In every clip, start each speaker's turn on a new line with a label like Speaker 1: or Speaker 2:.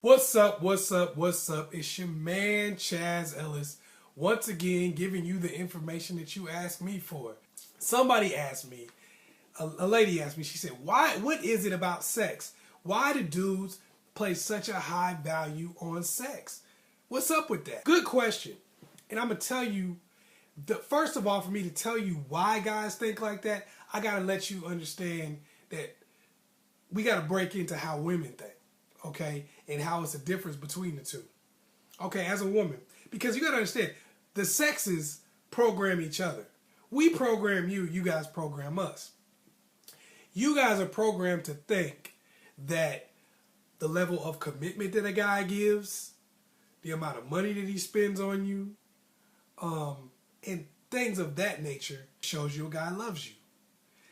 Speaker 1: What's up? What's up? What's up? It's your man ChazzEllis once again giving you the information that you asked me for. Somebody asked me, a lady asked me, she said, "Why? What is it about sex? Why do dudes place such a high value on sex? What's up with that?" Good question. And I'm gonna tell you, first of all, for me to tell you why guys think like that, I gotta let you understand that we gotta break into how women think. Okay, and how it's a difference between the two. Okay, as a woman, because you gotta understand, the sexes program each other. We program you, you guys program us. You guys are programmed to think that the level of commitment that a guy gives, the amount of money that he spends on you, and things of that nature shows you a guy loves you.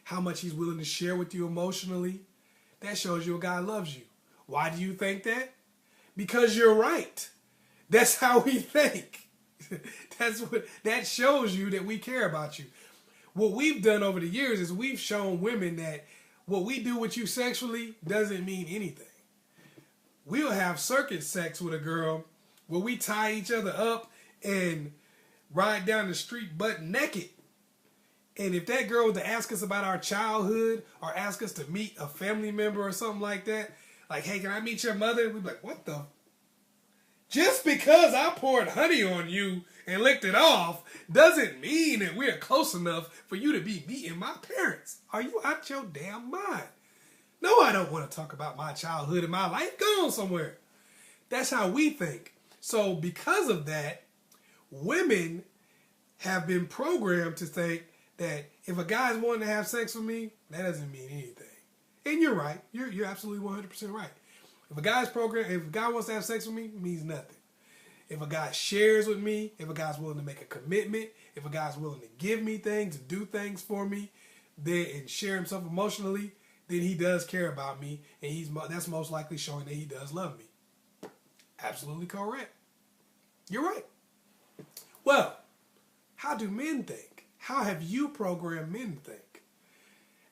Speaker 1: How much he's willing to share with you emotionally, that shows you a guy loves you. Why do you think that? Because you're right. That's how we think. That shows you that we care about you. What we've done over the years is we've shown women that what we do with you sexually doesn't mean anything. We'll have circuit sex with a girl where we tie each other up and ride down the street butt naked. And if that girl was to ask us about our childhood or ask us to meet a family member or something like that, like, "Hey, can I meet your mother?" We'd be like, "What the?" Just because I poured honey on you and licked it off doesn't mean that we're close enough for you to be meeting my parents. Are you out your damn mind? No, I don't want to talk about my childhood and my life. Go on somewhere. That's how we think. So because of that, women have been programmed to think that if a guy's wanting to have sex with me, that doesn't mean anything. And you're right. You're absolutely 100% right. If a guy wants to have sex with me, it means nothing. If a guy shares with me, if a guy's willing to make a commitment, if a guy's willing to give me things and do things for me, and share himself emotionally, then he does care about me, and that's most likely showing that he does love me. Absolutely correct. You're right. Well, how do men think? How have you programmed men to think?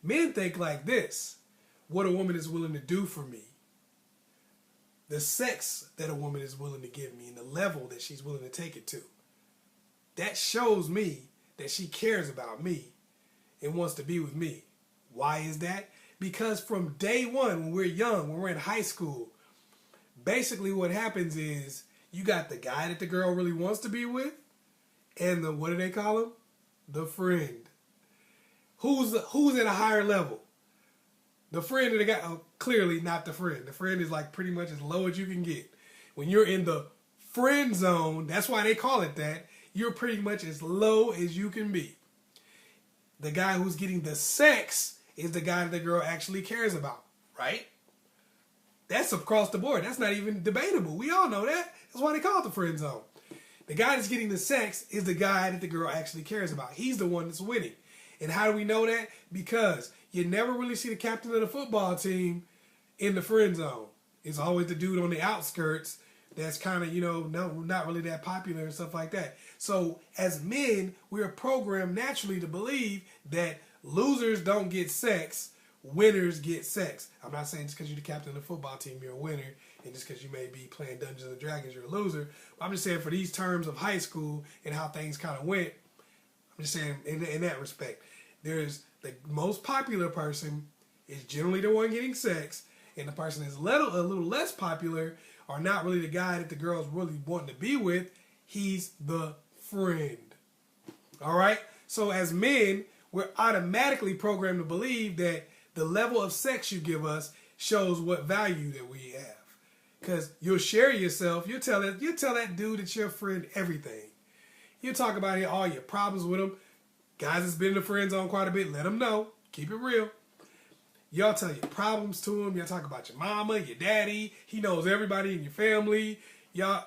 Speaker 1: Men think like this: what a woman is willing to do for me, the sex that a woman is willing to give me, and the level that she's willing to take it to. That shows me that she cares about me and wants to be with me. Why is that? Because from day one, when we're young, when we're in high school, basically what happens is you got the guy that the girl really wants to be with, and what do they call him? The friend. Who's at a higher level? The friend of the guy, clearly not the friend. The friend is like pretty much as low as you can get. When you're in the friend zone, that's why they call it that, you're pretty much as low as you can be. The guy who's getting the sex is the guy that the girl actually cares about, right? That's across the board. That's not even debatable. We all know that. That's why they call it the friend zone. The guy that's getting the sex is the guy that the girl actually cares about. He's the one that's winning. And how do we know that? Because you never really see the captain of the football team in the friend zone. It's always the dude on the outskirts that's kind of, not really that popular and stuff like that. So as men, we are programmed naturally to believe that losers don't get sex, winners get sex. I'm not saying just because you're the captain of the football team, you're a winner, and just because you may be playing Dungeons and Dragons, you're a loser. But I'm just saying for these terms of high school and how things kind of went, I'm just saying in that respect, there's the most popular person is generally the one getting sex, and the person that's a little less popular or not really the guy that the girl's really wanting to be with, he's the friend. All right? So as men, we're automatically programmed to believe that the level of sex you give us shows what value that we have. Because you'll share yourself, you'll tell that dude that's your friend everything. You talk about all your problems with him. Guys that's been in the friend zone quite a bit, let them know. Keep it real. Y'all tell your problems to him. Y'all talk about your mama, your daddy. He knows everybody in your family. You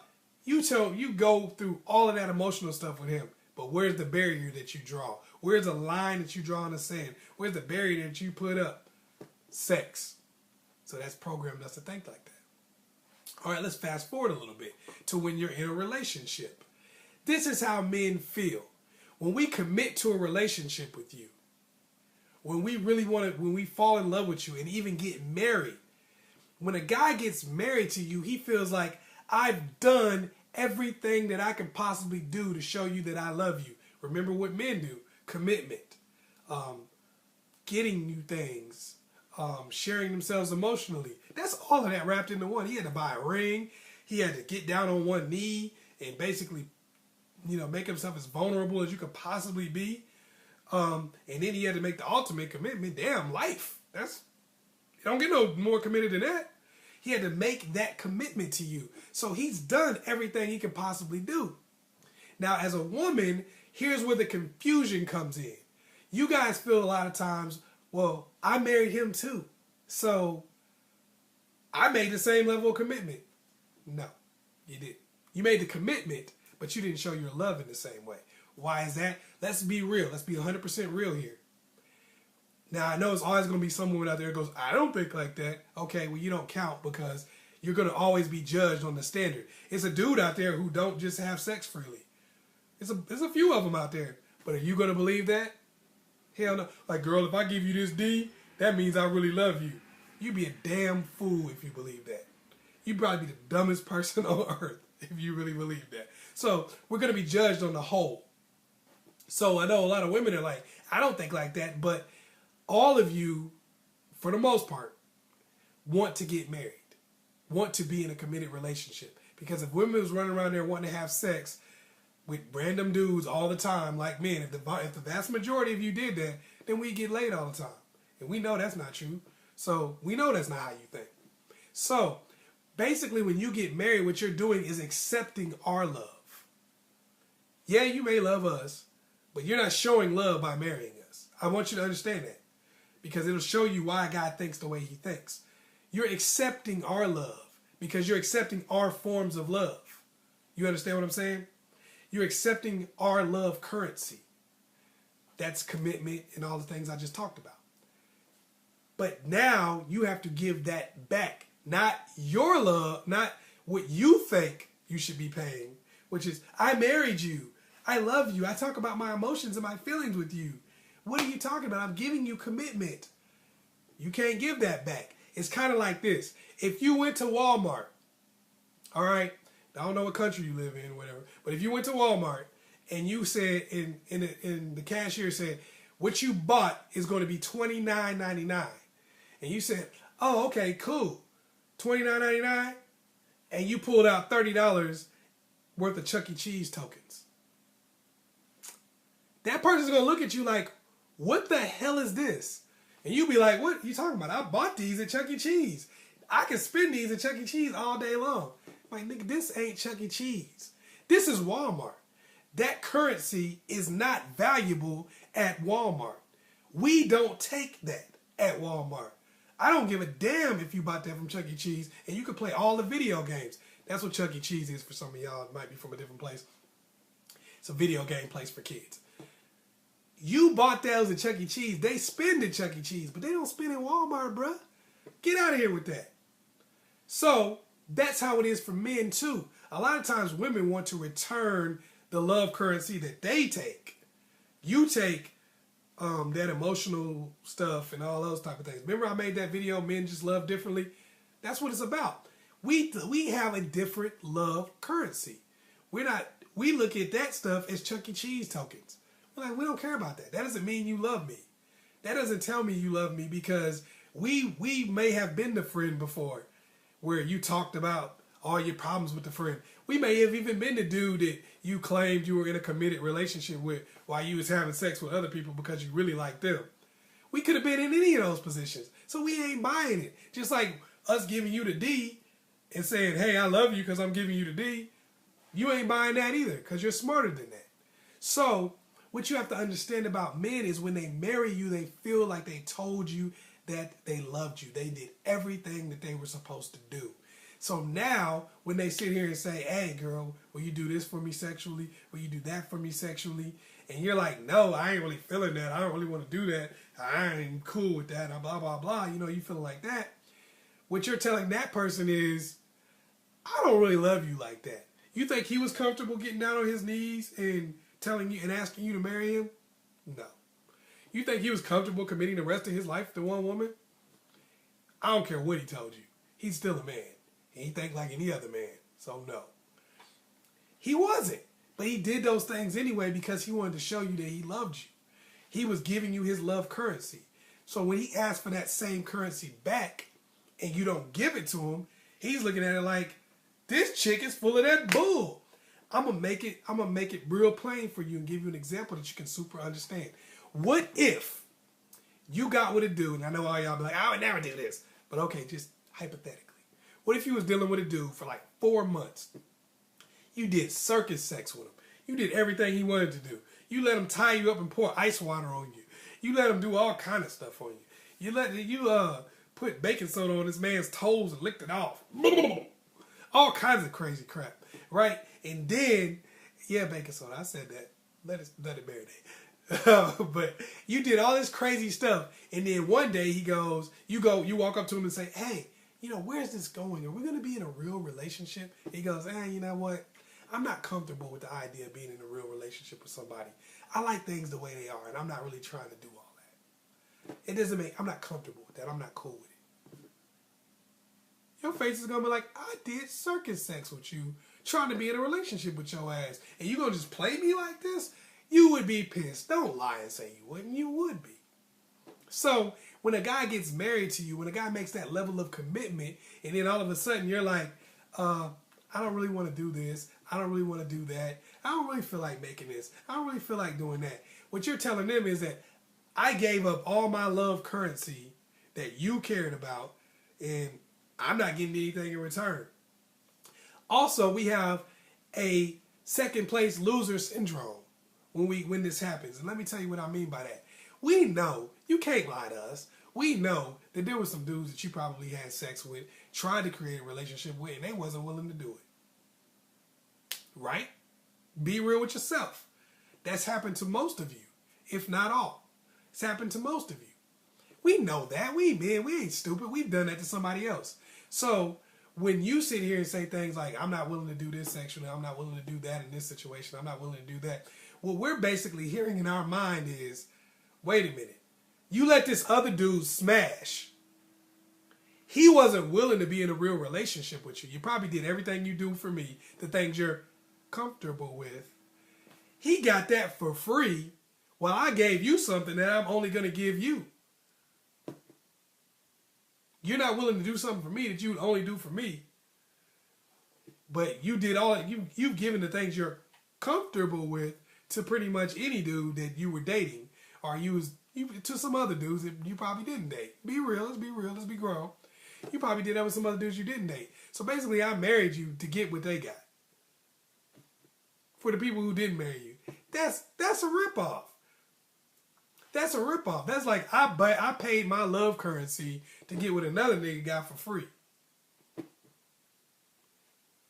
Speaker 1: go through all of that emotional stuff with him. But where's the barrier that you draw? Where's the line that you draw in the sand? Where's the barrier that you put up? Sex. So that's programmed us to think like that. All right, let's fast forward a little bit to when you're in a relationship. This is how men feel. When we commit to a relationship with you, when we fall in love with you and even get married, When a guy gets married to you, he feels like, I've done everything that I can possibly do to show you that I love you. Remember what men do. Commitment. Getting you things. Sharing themselves emotionally. That's all of that wrapped into one. He had to buy a ring. He had to get down on one knee and basically, make himself as vulnerable as you could possibly be. And then he had to make the ultimate commitment. Damn, life. You don't get no more committed than that. He had to make that commitment to you. So he's done everything he could possibly do. Now, as a woman, here's where the confusion comes in. You guys feel a lot of times, well, I married him too. So I made the same level of commitment. No, you didn't. You made the commitment, but you didn't show your love in the same way. Why is that? Let's be real. Let's be 100% real here. Now, I know it's always going to be someone out there that goes, I don't think like that. Okay, well, you don't count because you're going to always be judged on the standard. It's a dude out there who don't just have sex freely. There's a few of them out there. But are you going to believe that? Hell no. Like, girl, if I give you this D, that means I really love you. You'd be a damn fool if you believe that. You'd probably be the dumbest person on earth if you really believe that. So we're going to be judged on the whole. So I know a lot of women are like, I don't think like that, but all of you, for the most part, want to get married, want to be in a committed relationship. Because if women was running around there wanting to have sex with random dudes all the time, like men, if the vast majority of you did that, then we get laid all the time. And we know that's not true. So we know that's not how you think. So basically, when you get married, what you're doing is accepting our love. Yeah, you may love us, but you're not showing love by marrying us. I want you to understand that. Because it'll show you why God thinks the way he thinks. You're accepting our love because you're accepting our forms of love. You understand what I'm saying? You're accepting our love currency. That's commitment and all the things I just talked about. But now you have to give that back. Not your love, not what you think you should be paying, which is, I married you. I love you. I talk about my emotions and my feelings with you. What are you talking about? I'm giving you commitment. You can't give that back. It's kind of like this. If you went to Walmart, all right, I don't know what country you live in, whatever, but if you went to Walmart and you said, and the cashier said, what you bought is going to be $29.99, and you said, oh, okay, cool, $29.99, and you pulled out $30 worth of Chuck E. Cheese tokens. That person's going to look at you like, what the hell is this? And you'll be like, what are you talking about? I bought these at Chuck E. Cheese. I can spend these at Chuck E. Cheese all day long. Like, nigga, this ain't Chuck E. Cheese. This is Walmart. That currency is not valuable at Walmart. We don't take that at Walmart. I don't give a damn if you bought that from Chuck E. Cheese and you can play all the video games. That's what Chuck E. Cheese is for some of y'all. It might be from a different place. It's a video game place for kids. You bought those at Chuck E. Cheese. They spend at Chuck E. Cheese, but they don't spend at Walmart, bruh. Get out of here with that. So that's how it is for men too. A lot of times women want to return the love currency that they take. You take that emotional stuff and all those type of things. Remember I made that video, Men Just Love Differently? That's what it's about. We have a different love currency. We look at that stuff as Chuck E. Cheese tokens. Like, we don't care about that. That doesn't mean you love me. That doesn't tell me you love me because we may have been the friend before where you talked about all your problems with the friend. We may have even been the dude that you claimed you were in a committed relationship with while you was having sex with other people because you really liked them. We could have been in any of those positions. So we ain't buying it. Just like us giving you the D and saying, hey, I love you because I'm giving you the D. You ain't buying that either because you're smarter than that. So what you have to understand about men is when they marry you, they feel like they told you that they loved you. They did everything that they were supposed to do. So now, when they sit here and say, hey, girl, will you do this for me sexually? Will you do that for me sexually? And you're like, no, I ain't really feeling that. I don't really want to do that. I ain't cool with that. Blah, blah, blah. You know, you feeling like that. What you're telling that person is, I don't really love you like that. You think he was comfortable getting down on his knees and telling you and asking you to marry him? No. You think he was comfortable committing the rest of his life to one woman? I don't care what he told you. he's still a man. He think like any other man. So no. He wasn't. But he did those things anyway because he wanted to show you that he loved you. He was giving you his love currency. So when he asked for that same currency back and you don't give it to him, he's looking at it like, this chick is full of that bull. I'm gonna make it real plain for you and give you an example that you can super understand. What if you got with a dude, and I know all y'all be like, I would never do this. But okay, just hypothetically. What if you was dealing with a dude for like 4 months? You did circus sex with him. You did everything he wanted to do. You let him tie you up and pour ice water on you. You let him do all kind of stuff on you. You put baking soda on this man's toes and licked it off. All kinds of crazy crap, right? And then, yeah, baking soda. I said that. Let it marinate. But you did all this crazy stuff, and then one day you walk up to him and say, hey, where's this going? Are we going to be in a real relationship? He goes, you know what? I'm not comfortable with the idea of being in a real relationship with somebody. I like things the way they are, and I'm not really trying to do all that. I'm not comfortable with that. I'm not cool with it. Your face is going to be like, I did circus sex with you, trying to be in a relationship with your ass, and you going to just play me like this? You would be pissed. Don't lie and say you wouldn't. You would be. So when a guy gets married to you, when a guy makes that level of commitment, and then all of a sudden you're like, I don't really want to do this. I don't really want to do that. I don't really feel like making this. I don't really feel like doing that. What you're telling them is that I gave up all my love currency that you cared about, and I'm not getting anything in return. Also, we have a second place loser syndrome when this happens. And let me tell you what I mean by that. We know, you can't lie to us. We know that there were some dudes that you probably had sex with, tried to create a relationship with, and they wasn't willing to do it. Right? Be real with yourself. That's happened to most of you, if not all. It's happened to most of you. We know that. We ain't stupid. We've done that to somebody else. So when you sit here and say things like, I'm not willing to do this sexually, I'm not willing to do that in this situation, I'm not willing to do that, what we're basically hearing in our mind is, wait a minute. You let this other dude smash. He wasn't willing to be in a real relationship with you. You probably did everything you do for me, the things you're comfortable with. He got that for free while I gave you something that I'm only going to give you. You're not willing to do something for me that you would only do for me. But you did you've given the things you're comfortable with to pretty much any dude that you were dating, or to some other dudes that you probably didn't date. Be real, let's be grown. You probably did that with some other dudes you didn't date. So basically, I married you to get what they got. For the people who didn't marry you, that's a ripoff. That's a ripoff. That's like I paid my love currency to get what another nigga got for free.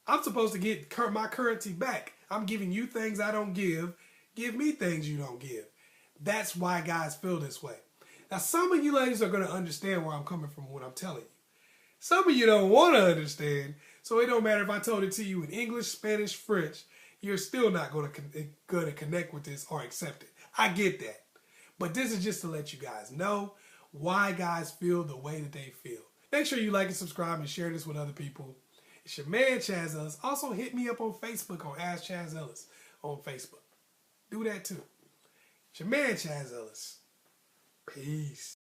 Speaker 1: I'm supposed to get my currency back. I'm giving you things I don't give. Give me things you don't give. That's why guys feel this way. Now, some of you ladies are going to understand where I'm coming from when I'm telling you. Some of you don't want to understand, so it don't matter if I told it to you in English, Spanish, French. You're still not going to connect with this or accept it. I get that. But this is just to let you guys know why guys feel the way that they feel. Make sure you like and subscribe and share this with other people. It's your man, ChazzEllis. Also, hit me up on Facebook on AskChazzEllis on Facebook. Do that too. It's your man, ChazzEllis. Peace.